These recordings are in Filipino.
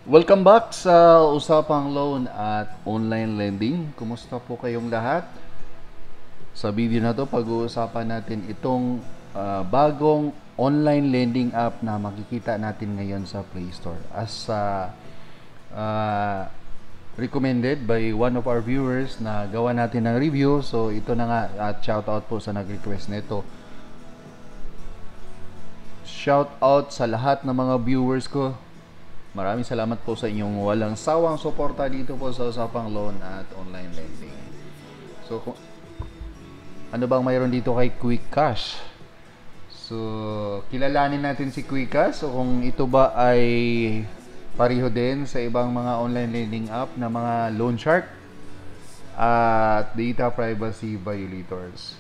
Welcome back sa Usapang Loan at Online Lending. Kumusta po kayong lahat? Sa video na to, pag-uusapan natin itong bagong online lending app na makikita natin ngayon sa Play Store. As recommended by one of our viewers na gawa natin ng review. So ito na nga, at shout out po sa nag-request nito. Shout out sa lahat ng mga viewers ko. Maraming salamat po sa inyong walang sawang suporta dito po sa Usapang Loan at Online Lending. So, ano bang mayroon dito kay Quick Cash? So, kilalanin natin si Quick Cash. So, kung ito ba ay pareho din sa ibang mga online lending app na mga loan shark at data privacy violators.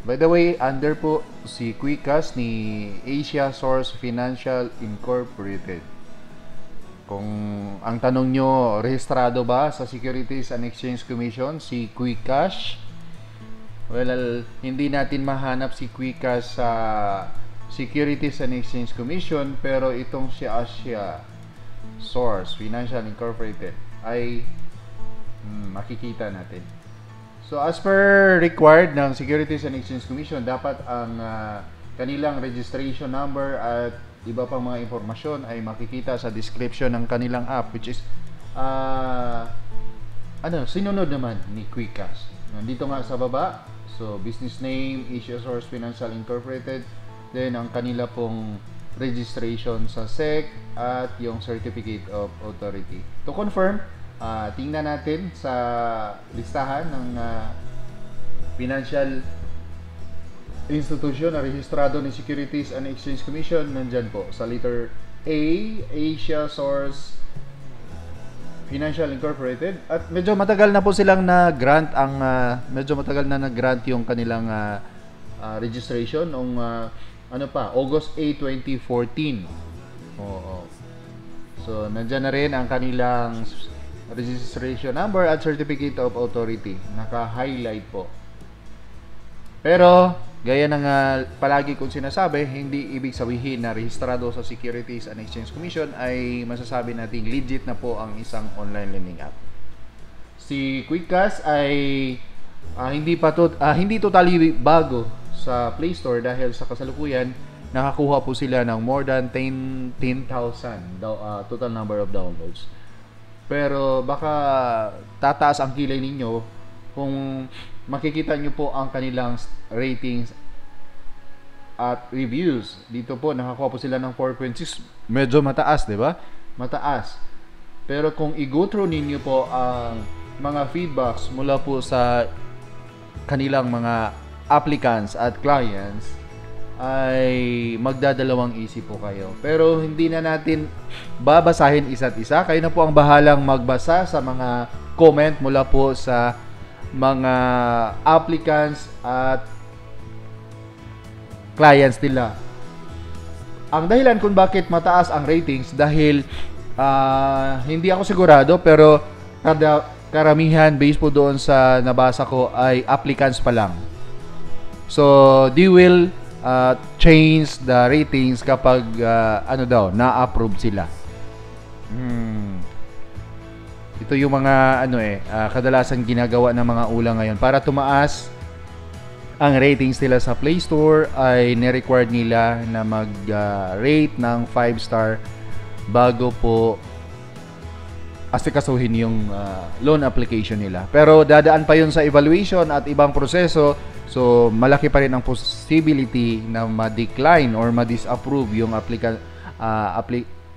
By the way, under po si Quick Cash ni Asia Source Financial Incorporated. Kung ang tanong nyo, rehistrado ba sa Securities and Exchange Commission si Quick Cash? Well, hindi natin mahanap si Quick Cash sa Securities and Exchange Commission, pero itong si Asia Source Financial Incorporated ay makikita natin. So as per required ng Securities and Exchange Commission, dapat ang kanilang registration number at iba pang mga impormasyon ay makikita sa description ng kanilang app, which is sinunod naman ni Quick Cash. Nandito nga sa baba. So business name, Asia Source Financial Incorporated, then ang kanila pong registration sa SEC at yung Certificate of Authority. To confirm, tingnan natin sa listahan ng financial institution na rehistrado ng Securities and Exchange Commission. Nandyan po sa letter A, Asia Source Financial Incorporated, at medyo matagal na po silang na-grant yung kanilang registration noong August 8, 2014. Oo. So nandyan na rin ang kanilang registration number at Certificate of Authority, naka-highlight po. Pero gaya ng palagi kong sinasabi, hindi ibig sabihin na rehistrado sa Securities and Exchange Commission ay masasabi nating legit na po ang isang online lending app. Si Quick Cash ay hindi totally bago sa Play Store dahil sa kasalukuyan nakakuha po sila ng more than 10,000 total number of downloads. Pero baka tataas ang kilay ninyo kung makikita nyo po ang kanilang ratings at reviews. Dito po nakakuha po sila ng 4.6. Medyo mataas, di ba? Mataas. Pero kung i-go through ninyo po ang mga feedbacks mula po sa kanilang mga applicants at clients, ay magdadalawang isip po kayo. Pero hindi na natin babasahin isa't isa. Kayo na po ang bahalang magbasa sa mga comment mula po sa mga applicants at clients nila. Ang dahilan kung bakit mataas ang ratings dahil hindi ako sigurado, pero karamihan based po doon sa nabasa ko ay applicants pa lang. So they will change the ratings kapag na-approve sila. Ito yung mga kadalasan ginagawa ng mga ulang ngayon para tumaas ang ratings nila sa Play Store. Ay ni-required nila na mag-rate ng 5-star bago po asikasuhin yung loan application nila. Pero dadaan pa yun sa evaluation at ibang proseso. So malaki pa rin ang possibility na ma-decline or ma-disapprove yung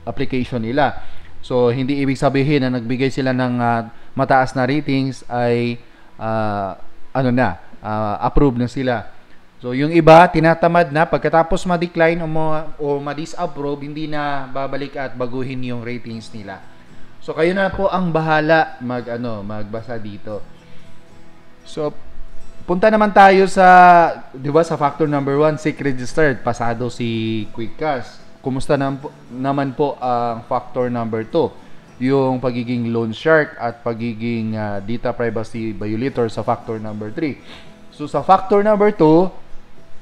application nila. So hindi ibig sabihin na nagbigay sila ng mataas na ratings ay approve na sila. So yung iba tinatamad na pagkatapos ma-decline o ma-disapprove, hindi na babalik at baguhin yung ratings nila. So kayo na po ang bahala magbasa dito. So punta naman tayo sa, 'di ba, sa factor number 1, SEC registered. Pasado si Quick Cash. Kumusta naman po ang factor number 2? Yung pagiging loan shark at pagiging data privacy violator sa factor number 3. So sa factor number 2,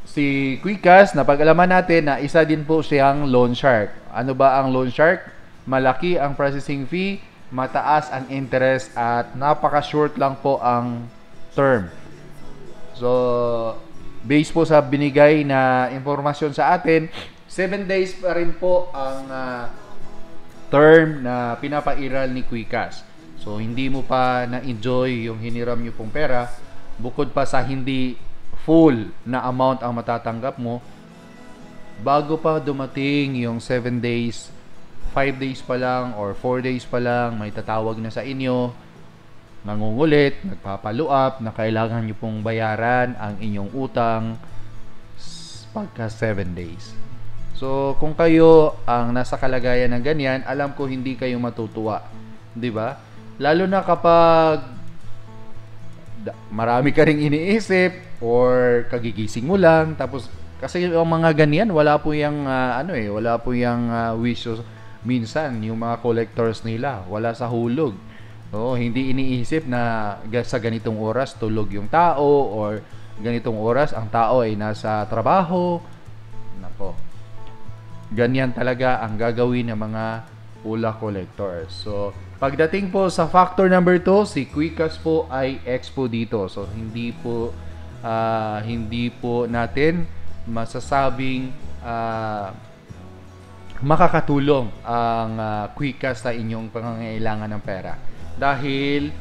si Quick Cash, napag-alaman natin na isa din po siyang loan shark. Ano ba ang loan shark? malaki ang processing fee, mataas ang interest, at napaka-short lang po ang term. So, based po sa binigay na informasyon sa atin, 7 days pa rin po ang term na pinapairal ni Quickcash. So, hindi mo pa na-enjoy yung hiniram nyo pong pera, bukod pa sa hindi full na amount ang matatanggap mo, bago pa dumating yung 7 days, 5 days pa lang or 4 days pa lang, may tatawag na sa inyo, nangungulit, nagpapaluap na kailangan nyo pong bayaran ang inyong utang pagka 7 days. So, kung kayo ang nasa kalagayan ng ganyan, alam ko hindi kayo matutuwa. 'Di ba? Lalo na kapag marami ka ring iniisip or kagigising mo lang, tapos kasi yung mga ganyan, wala po yung wala po yung wishes minsan yung mga collectors nila, wala sa hulog. Hindi iniisip na sa ganitong oras tulog yung tao or ganitong oras ang tao ay nasa trabaho. Nako. Ganyan talaga ang gagawin ng mga ula collectors. So, pagdating po sa factor number 2, si Quickcash po ay expo dito. So, hindi po natin masasabing makakatulong ang Quickcash sa inyong pangangailangan ng pera. Dahil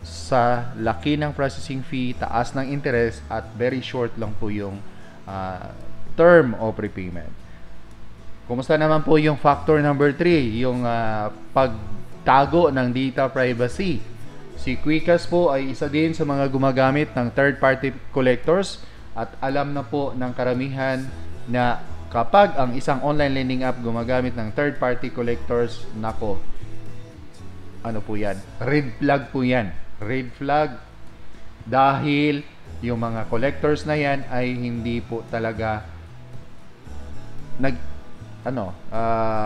sa laki ng processing fee, taas ng interest, at very short lang po yung term of repayment. Kumusta naman po yung factor number 3, yung pagtago ng data privacy? Si Quickcash po ay isa din sa mga gumagamit ng third-party collectors, at alam na po ng karamihan na kapag ang isang online lending app gumagamit ng third-party collectors, nako, ano po yan? Red flag po yan. Red flag. Dahil yung mga collectors na yan ay hindi po talaga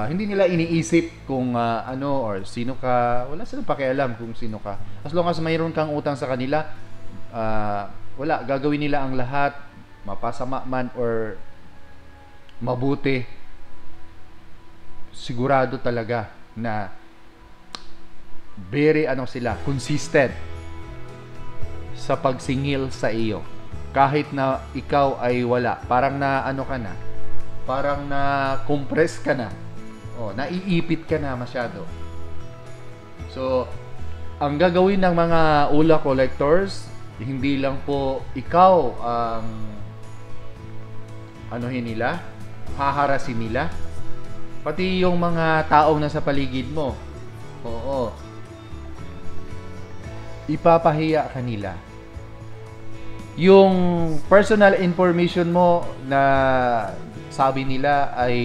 hindi nila iniisip kung or sino ka. Wala silang pakialam kung sino ka. As long as mayroon kang utang sa kanila, wala, gagawin nila ang lahat, mapasama man or mabuti. Sigurado talaga na very consistent sa pagsingil sa iyo. Kahit na ikaw ay wala, parang parang na compress ka na. Naiipit ka na masyado. So, ang gagawin ng mga ula collectors, hindi lang po ikaw ang haharasin nila, pati yung mga taong nasa paligid mo. Ipapahiya ka nila. Yung personal information mo na sabi nila ay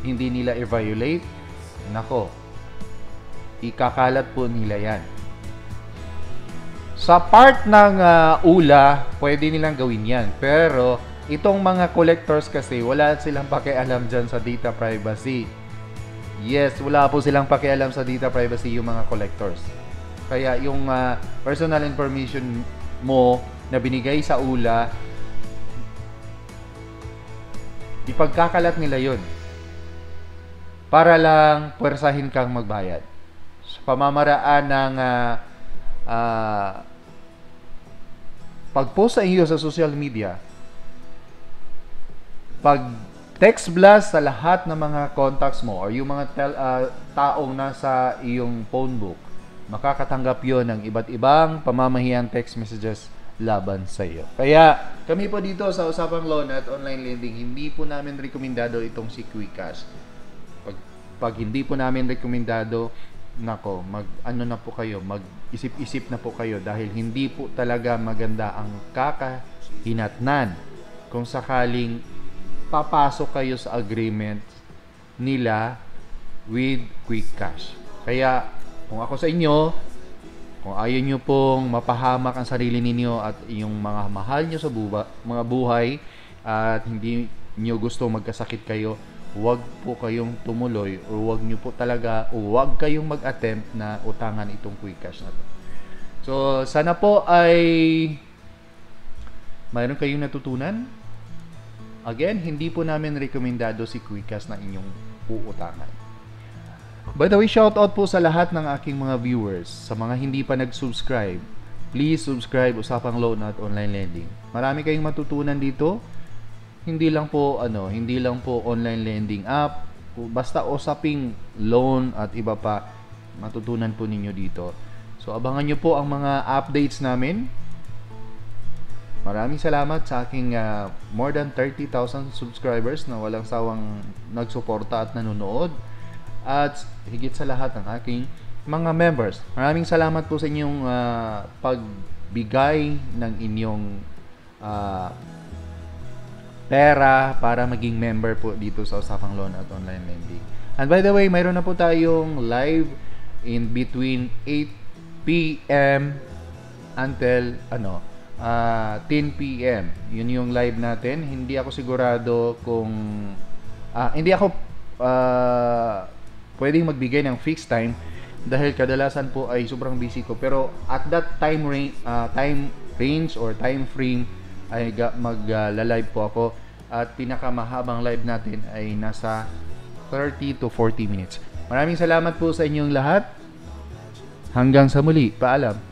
hindi nila i-violate, nako, ikakalat po nila yan. Sa part ng ula, pwede nilang gawin yan. Pero, itong mga collectors kasi, wala silang pakialam dyan sa data privacy. Yes, wala po silang pakialam sa data privacy yung mga collectors. Kaya, yung personal information mo na binigay sa ula, ipagkakalat nila yun. Para lang puwersahin kang magbayad. Sa pamamaraan ng pag-post sa iyo sa social media, pag-text blast sa lahat ng mga contacts mo or yung mga taong nasa iyong phone book, makakatanggap yon ng iba't ibang pamamahiyang text messages laban sa iyo. Kaya kami po dito sa Usapang Loan at Online Lending, hindi po namin rekomendado itong si Quickcash. Pag hindi po namin rekomendado, nako, mag-isip-isip na po kayo dahil hindi po talaga maganda ang kakahinatnan kung sakaling papasok kayo sa agreement nila with Quickcash. Kaya kung ako sa inyo, kung ayaw nyo pong mapahamak ang sarili ninyo at yung mga mahal nyo sa mga buhay at hindi nyo gusto magkasakit kayo, huwag po kayong tumuloy o huwag kayong mag-attempt na utangan itong Quickcash na to. So, sana po ay mayroon kayong natutunan. Again, hindi po namin rekomendado si Quickcash na inyong uutangan. By the way, shoutout po sa lahat ng aking mga viewers. Sa mga hindi pa nag-subscribe, please subscribe Usapang Loan at Online Lending. Marami kayong matutunan dito. Hindi lang po online lending app, basta usaping loan at iba pa, matutunan po ninyo dito. So abangan nyo po ang mga updates namin. Maraming salamat sa aking more than 30,000 subscribers na walang sawang nagsuporta at nanonood. At higit sa lahat ng aking mga members. Maraming salamat po sa inyong pagbigay ng inyong pera para maging member po dito sa Usapang Loan at Online Lending. And by the way, mayroon na po tayong live in between 8 p.m. until 10 p.m. Yun yung live natin. Hindi ako sigurado kung hindi ako pwedeng magbigay ng fixed time dahil kadalasan po ay sobrang busy ko. Pero at that time range or time frame ay magla-live po ako at pinakamahabang live natin ay nasa 30 to 40 minutes. Maraming salamat po sa inyong lahat. Hanggang sa muli. Paalam.